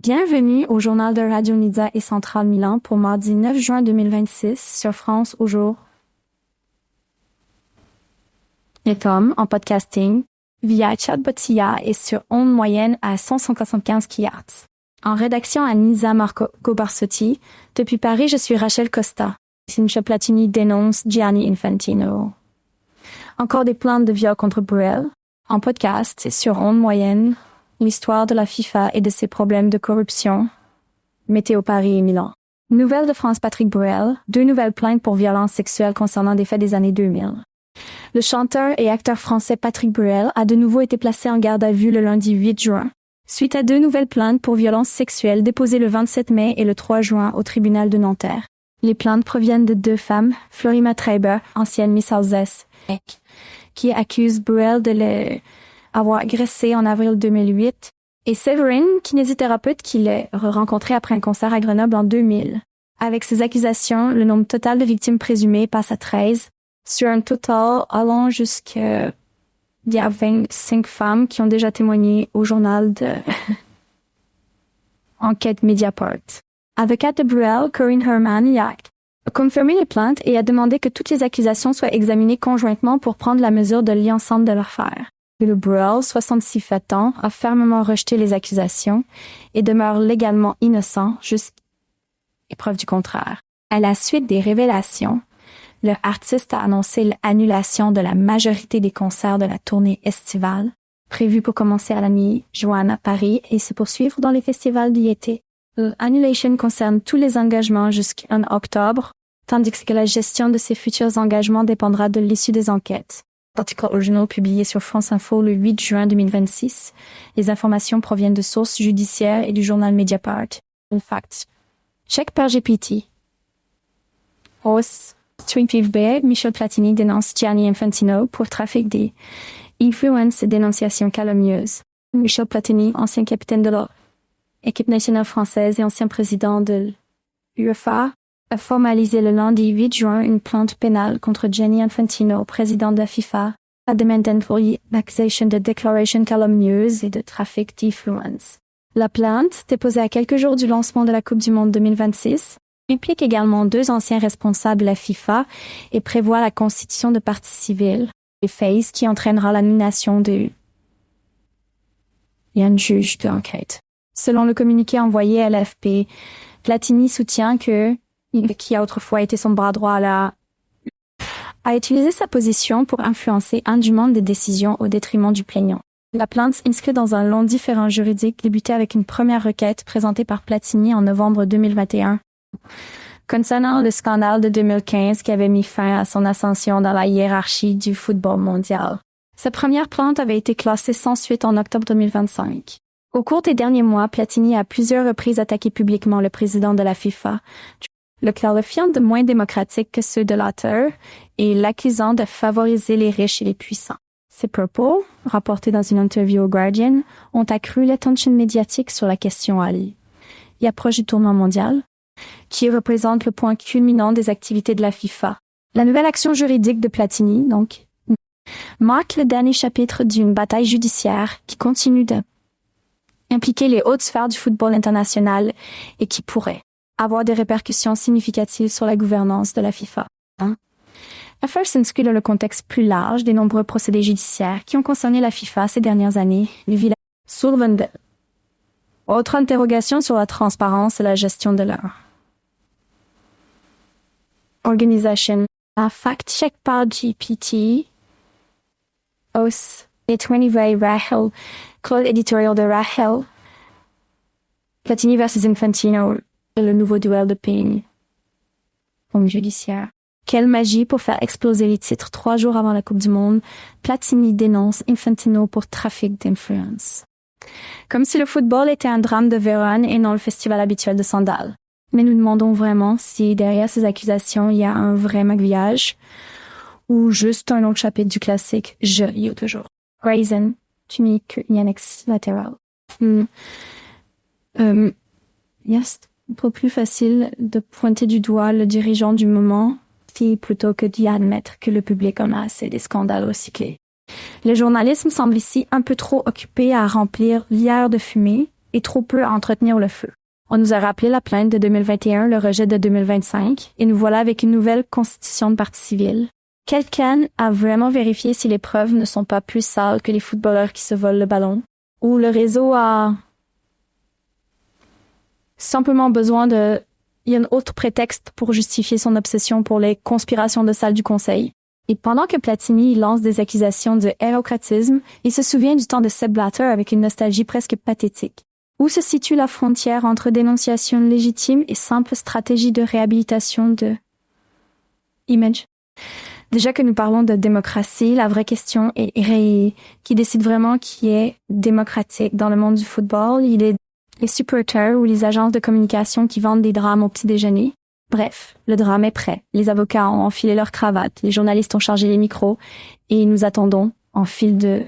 Bienvenue au journal de Radio Média et Centrale Milan pour mardi 9 juin 2026 sur France au jour. Et Tom en podcasting via Chatbot.ia et sur onde moyenne à 175 kHz. En rédaction à Nisa Marco Barsotti. Depuis Paris, je suis Rachel Costa. Cynthia Platini dénonce Gianni Infantino. Encore des plaintes de viol contre Bruel. En podcast et sur onde moyenne. L'histoire de la FIFA et de ses problèmes de corruption. Météo Paris et Milan. Nouvelle de France Patrick Bruel. 2 nouvelles plaintes pour violences sexuelles concernant des faits des années 2000. Le chanteur et acteur français Patrick Bruel a de nouveau été placé en garde à vue le lundi 8 juin. Suite à 2 nouvelles plaintes pour violences sexuelles déposées le 27 mai et le 3 juin au tribunal de Nanterre. Les plaintes proviennent de 2 femmes, Florima Treiber, ancienne Miss Alsace, qui accuse Bruel de avoir agressé en avril 2008, et Séverine, kinésithérapeute qui l'a rencontré après un concert à Grenoble en 2000. Avec ces accusations, le nombre total de victimes présumées passe à 13, sur un total allant jusqu'à 25 femmes qui ont déjà témoigné au journal de Enquête Mediapart. Avocate de Bruel, Corinne Herman-Yack, a confirmé les plaintes et a demandé que toutes les accusations soient examinées conjointement pour prendre la mesure de l'ensemble de l'affaire. Le Bruel, 67 ans, a fermement rejeté les accusations et demeure légalement innocent jusqu'à preuve du contraire. À la suite des révélations, le artiste a annoncé l'annulation de la majorité des concerts de la tournée estivale, prévue pour commencer à la mi-juin à Paris et se poursuivre dans les festivals d'été. L'annulation concerne tous les engagements jusqu'en octobre, tandis que la gestion de ces futurs engagements dépendra de l'issue des enquêtes. Article original publié sur France Info le 8 juin 2026. Les informations proviennent de sources judiciaires et du journal Mediapart. Fact. Check par GPT. Hausse. Twinpiv B. Michel Platini dénonce Gianni Infantino pour trafic des influences et dénonciations calomnieuses. Michel Platini, ancien capitaine de l'équipe nationale française et ancien président de l'UEFA, a formalisé le lundi 8 juin une plainte pénale contre Gianni Infantino, président de la FIFA, à demandant pour l'accusation de déclaration calomnieuse et de trafic d'influence. La plainte, déposée à quelques jours du lancement de la Coupe du Monde 2026, implique également 2 anciens responsables de la FIFA et prévoit la constitution de partie civile, les FACE, qui entraînera la nomination d'un juge d'enquête. Selon le communiqué envoyé à l'AFP, Platini soutient que qui a autrefois été son bras droit a utilisé sa position pour influencer indûment des décisions au détriment du plaignant. La plainte s'inscrit dans un long différend juridique débuté avec une première requête présentée par Platini en novembre 2021 concernant le scandale de 2015 qui avait mis fin à son ascension dans la hiérarchie du football mondial. Sa première plainte avait été classée sans suite en octobre 2025. Au cours des derniers mois, Platini a à plusieurs reprises attaqué publiquement le président de la FIFA, le qualifiant de moins démocratique que ceux de l'auteur et l'accusant de favoriser les riches et les puissants. Ces propos, rapportés dans une interview au Guardian, ont accru l'attention médiatique sur la question Ali. Il approche du tournoi mondial, qui représente le point culminant des activités de la FIFA. La nouvelle action juridique de Platini, donc, marque le dernier chapitre d'une bataille judiciaire qui continue d'impliquer les hautes sphères du football international et qui pourrait avoir des répercussions significatives sur la gouvernance de la FIFA. L'affaire s'inscrit dans le contexte plus large des nombreux procédés judiciaires qui ont concerné la FIFA ces dernières années. Autre interrogation sur la transparence et la gestion de leur organisation. Un fact-check par GPT. Os et 20 Rahel. Claude éditorial de Rahel. Platini versus Infantino. Le nouveau duel de ping pong judiciaire. Quelle magie pour faire exploser les titres 3 jours avant la Coupe du Monde. Platini dénonce Infantino pour trafic d'influence. Comme si le football était un drame de Vérone et non le festival habituel de sandales. Mais nous demandons vraiment si derrière ces accusations il y a un vrai magouillage ou juste un autre chapitre du classique « Je y toujours ». Raisin, tunique, Yannick's latéral. Yes. Un peu plus facile de pointer du doigt le dirigeant du moment plutôt que d'y admettre que le public en a assez des scandales recyclés. Le journalisme semble ici un peu trop occupé à remplir l'hier de fumée et trop peu à entretenir le feu. On nous a rappelé la plainte de 2021, le rejet de 2025, et nous voilà avec une nouvelle constitution de partie civile. Quelqu'un a vraiment vérifié si les preuves ne sont pas plus sales que les footballeurs qui se volent le ballon? Ou le réseau a simplement besoin de... Il y a un autre prétexte pour justifier son obsession pour les conspirations de salles du conseil. Et pendant que Platini lance des accusations de hérocratisme, il se souvient du temps de Sepp Blatter avec une nostalgie presque pathétique. Où se situe la frontière entre dénonciation légitime et simple stratégie de réhabilitation de image? Déjà que nous parlons de démocratie, la vraie question est qui décide vraiment qui est démocratique dans le monde du football? Il est les supporters ou les agences de communication qui vendent des drames au petit déjeuner? Bref, le drame est prêt. Les avocats ont enfilé leurs cravates, les journalistes ont chargé les micros et nous attendons en file de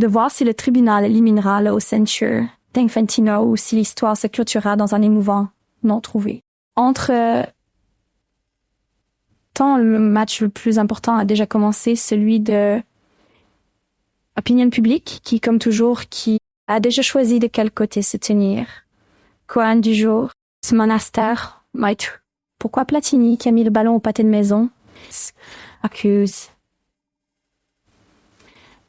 voir si le tribunal éliminera le haut censure d'Infantino ou si l'histoire se clôturera dans un émouvant non trouvé. Tant le match le plus important a déjà commencé, celui de opinion publique, qui, comme toujours, qui a déjà choisi de quel côté se tenir. Cohen du jour, ce monastère, maître. Pourquoi Platini, qui a mis le ballon au pâté de maison, accuse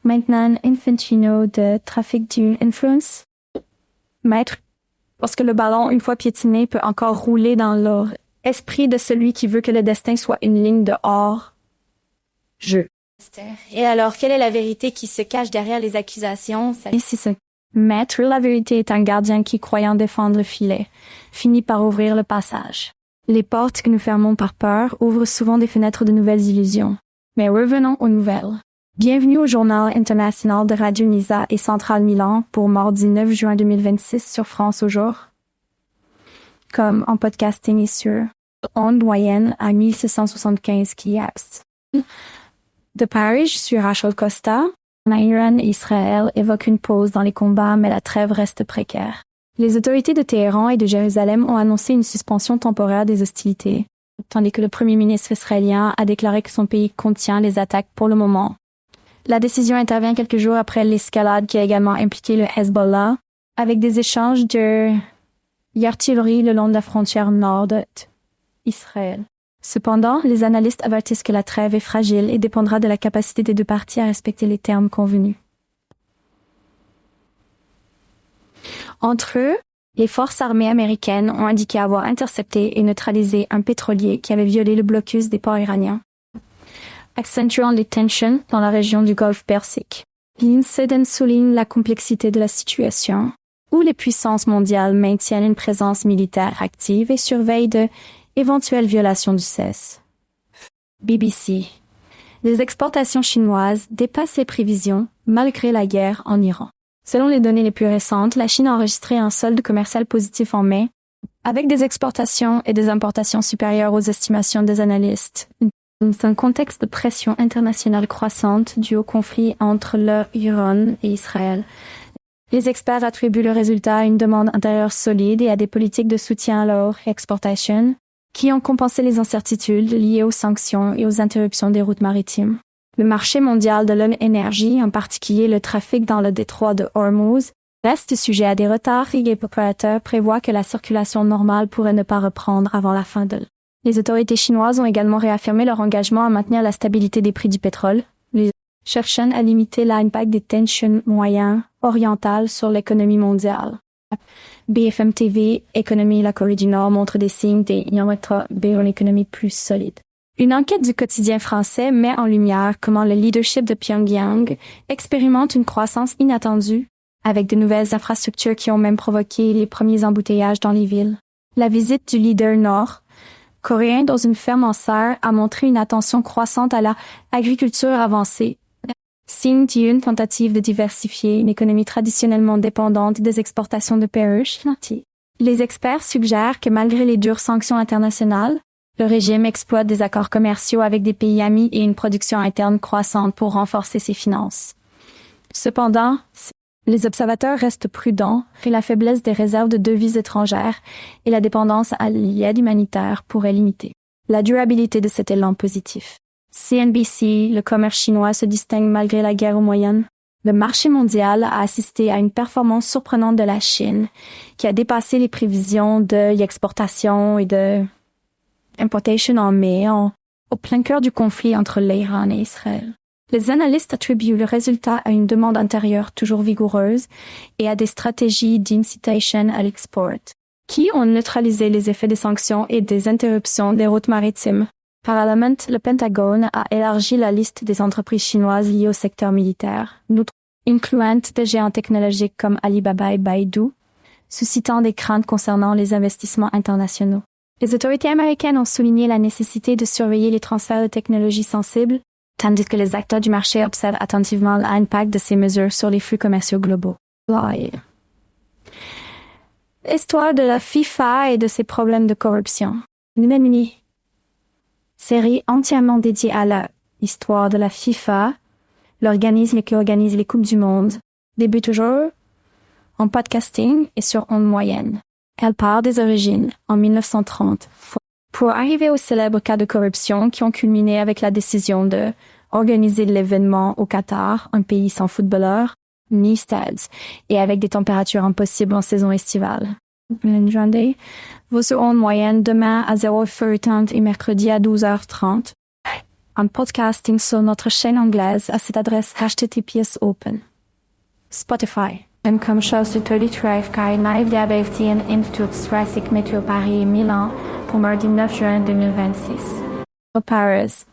maintenant Infantino de trafic d'une influence? Maître, parce que le ballon, une fois piétiné, peut encore rouler dans l'or. Esprit de celui qui veut que le destin soit une ligne de hors-jeu. Et alors, quelle est la vérité qui se cache derrière les accusations? Et c'est ça. Maître, la vérité est un gardien qui, croyant défendre le filet, finit par ouvrir le passage. Les portes que nous fermons par peur ouvrent souvent des fenêtres de nouvelles illusions. Mais revenons aux nouvelles. Bienvenue au Journal international de Radio Nisa et Centrale Milan pour mardi 9 juin 2026 sur France au jour. Comme en podcasting et sur onde moyenne à 1675 kHz. De Paris, je suis Rachel Costa. Iran et Israël évoquent une pause dans les combats, mais la trêve reste précaire. Les autorités de Téhéran et de Jérusalem ont annoncé une suspension temporaire des hostilités, tandis que le premier ministre israélien a déclaré que son pays contient les attaques pour le moment. La décision intervient quelques jours après l'escalade qui a également impliqué le Hezbollah, avec des échanges d'artillerie le long de la frontière nord d'Israël. Cependant, les analystes avertissent que la trêve est fragile et dépendra de la capacité des deux parties à respecter les termes convenus. Entre eux, les forces armées américaines ont indiqué avoir intercepté et neutralisé un pétrolier qui avait violé le blocus des ports iraniens, accentuant les tensions dans la région du Golfe Persique. L'incident souligne la complexité de la situation, où les puissances mondiales maintiennent une présence militaire active et surveillent de éventuelle violation du cesse. BBC. Les exportations chinoises dépassent les prévisions malgré la guerre en Iran. Selon les données les plus récentes, la Chine a enregistré un solde commercial positif en mai, avec des exportations et des importations supérieures aux estimations des analystes. Dans un contexte de pression internationale croissante due au conflit entre l'Iran et Israël, les experts attribuent le résultat à une demande intérieure solide et à des politiques de soutien à leur exportation, qui ont compensé les incertitudes liées aux sanctions et aux interruptions des routes maritimes. Le marché mondial de l'énergie, en particulier le trafic dans le détroit de Hormuz, reste sujet à des retards et les opérateurs prévoient que la circulation normale pourrait ne pas reprendre avant la fin de l'année. Les autorités chinoises ont également réaffirmé leur engagement à maintenir la stabilité des prix du pétrole, cherchant à limiter l'impact des tensions moyennes orientales sur l'économie mondiale. BFM TV, Économie, la Corée du Nord montre des signes d'ayant une économie plus solide. Une enquête du quotidien français met en lumière comment le leadership de Pyongyang expérimente une croissance inattendue, avec de nouvelles infrastructures qui ont même provoqué les premiers embouteillages dans les villes. La visite du leader nord-coréen dans une ferme en serre a montré une attention croissante à l'agriculture avancée, signe d'une tentative de diversifier une économie traditionnellement dépendante des exportations de perruches. Les experts suggèrent que malgré les dures sanctions internationales, le régime exploite des accords commerciaux avec des pays amis et une production interne croissante pour renforcer ses finances. Cependant, les observateurs restent prudents et la faiblesse des réserves de devises étrangères et la dépendance à l'aide humanitaire pourraient limiter la durabilité de cet élan positif. CNBC, le commerce chinois se distingue malgré la guerre au Moyen Le marché mondial a assisté à une performance surprenante de la Chine, qui a dépassé les prévisions de l'exportation et de importation en mai, au plein cœur du conflit entre l'Iran et Israël. Les analystes attribuent le résultat à une demande intérieure toujours vigoureuse et à des stratégies d'incitation à l'export, qui ont neutralisé les effets des sanctions et des interruptions des routes maritimes. Parallèlement, le Pentagone a élargi la liste des entreprises chinoises liées au secteur militaire, incluant des géants technologiques comme Alibaba et Baidu, suscitant des craintes concernant les investissements internationaux. Les autorités américaines ont souligné la nécessité de surveiller les transferts de technologies sensibles, tandis que les acteurs du marché observent attentivement l'impact de ces mesures sur les flux commerciaux globaux. L'histoire de la FIFA et de ses problèmes de corruption. Une série entièrement dédiée à l'histoire de la FIFA, l'organisme qui organise les Coupes du Monde, débute toujours en podcasting et sur ondes moyennes. Elle part des origines, en 1930, pour arriver aux célèbres cas de corruption qui ont culminé avec la décision de organiser l'événement au Qatar, un pays sans footballeurs, ni stades, et avec des températures impossibles en saison estivale. Vos sur ondes moyennes demain à 0h30 et mercredi à 12h30. En podcasting sur notre chaîne anglaise à cette adresse HTTPS Open. Spotify. Comme chose de 33 car live d'Abertien Institute Strasic Météo Paris et Milan pour mardi 9 juin 2026. Paris.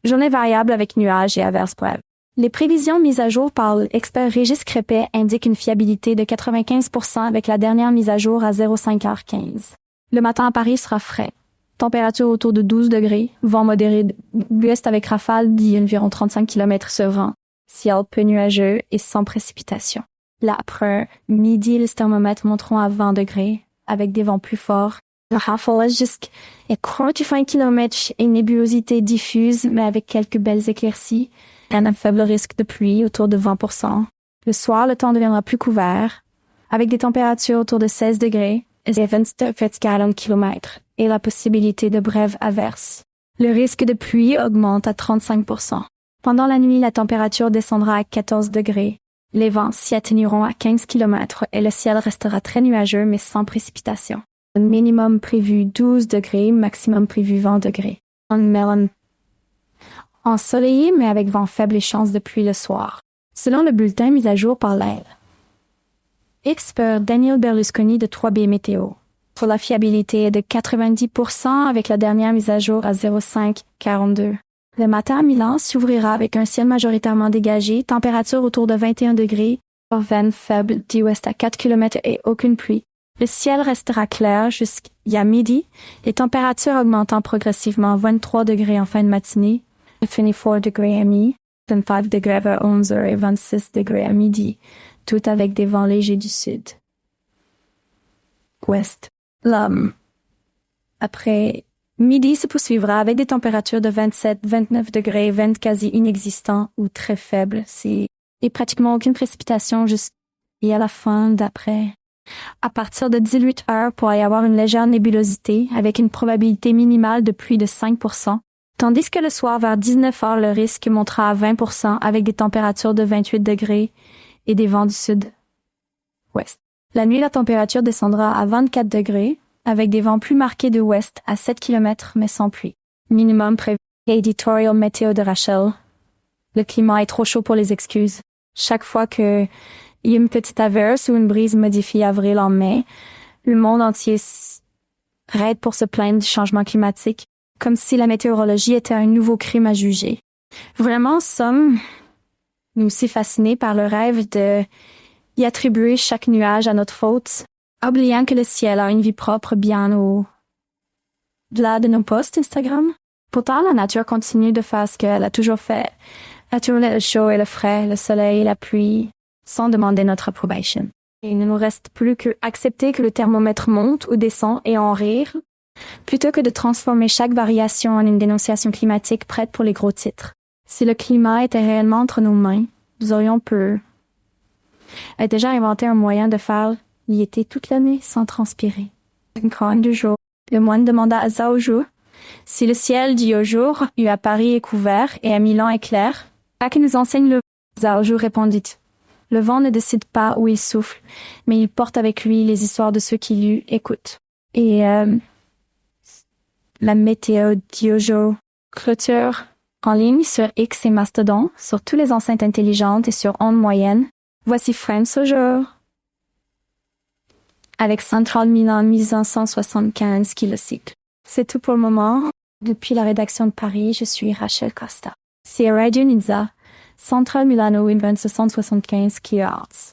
Journée variable avec nuages et averses brèves. Les prévisions mises à jour par l'expert Régis Crépet indiquent une fiabilité de 95% avec la dernière mise à jour à 05h15. Le matin à Paris sera frais. Température autour de 12 degrés, vent modéré d'ouest avec rafale d'environ 35 km/h. Ciel peu nuageux et sans précipitation. L'après-midi, les thermomètres monteront à 20 degrés, avec des vents plus forts. Le rafale jusqu'à 45 km et nébulosité diffuse, mais avec quelques belles éclaircies. Un faible risque de pluie, autour de 20%. Le soir, le temps deviendra plus couvert, avec des températures autour de 16 degrés et 40 km, et la possibilité de brèves averses. Le risque de pluie augmente à 35%. Pendant la nuit, la température descendra à 14 degrés. Les vents s'y atténueront à 15 km et le ciel restera très nuageux mais sans précipitation. Le minimum prévu 12 degrés, maximum prévu 20 degrés. Ensoleillé mais avec vent faible et chance de pluie le soir. Selon le bulletin mis à jour par l'aile. Expert Daniel Berlusconi de 3B Météo. Pour la fiabilité est de 90% avec la dernière mise à jour à 0542. Le matin à Milan s'ouvrira avec un ciel majoritairement dégagé, température autour de 21 degrés, vent faible d'ouest à 4 km et aucune pluie. Le ciel restera clair jusqu'à midi, les températures augmentant progressivement 23 degrés en fin de matinée, 24 degrés à mi, 25 degrés vers 11h et 26 degrés à midi, tout avec des vents légers du sud. Ouest. L'homme. Après midi se poursuivra avec des températures de 27-29 degrés, vent quasi inexistant ou très faible, et pratiquement aucune précipitation jusqu'à la fin d'après. À partir de 18 heures, pourrait y avoir une légère nébulosité avec une probabilité minimale de pluie de 5%, tandis que le soir vers 19 heures, le risque montera à 20% avec des températures de 28 degrés et des vents du sud-ouest. La nuit, la température descendra à 24 degrés, avec des vents plus marqués de ouest à 7 km mais sans pluie. Minimum prévu. Editorial météo de Rachel. Le climat est trop chaud pour les excuses. Chaque fois que il y a une petite averse ou une brise modifie avril en mai, le monde entier raide pour se plaindre du changement climatique, comme si la météorologie était un nouveau crime à juger. Vraiment, sommes-nous aussi fascinés par le rêve de y attribuer chaque nuage à notre faute, oubliant que le ciel a une vie propre bien au-delà de nos posts Instagram. Pourtant, la nature continue de faire ce qu'elle a toujours fait, à tourner le chaud et le frais, le soleil et la pluie, sans demander notre approbation. Et il ne nous reste plus qu'accepter que le thermomètre monte ou descend et en rire, plutôt que de transformer chaque variation en une dénonciation climatique prête pour les gros titres. Si le climat était réellement entre nos mains, nous aurions déjà inventé un moyen de faire l'été toute l'année sans transpirer. Du jour. Le moine demanda à Zhao Zhu si le ciel dit au jour, à Paris est couvert et à Milan est clair, pas que nous enseigne le Zaoju répondit. Le vent ne décide pas où il souffle, mais il porte avec lui les histoires de ceux qui lui écoutent. Et la météo Diojo clôture en ligne sur X et Mastodon, sur toutes les enceintes intelligentes et sur ondes moyennes. Voici France au jour. Avec 130 1175 kilocycles. C'est tout pour le moment. Depuis la rédaction de Paris, je suis Rachel Costa. C'est Radio Nizza, Central Milano Wind 175 kHz.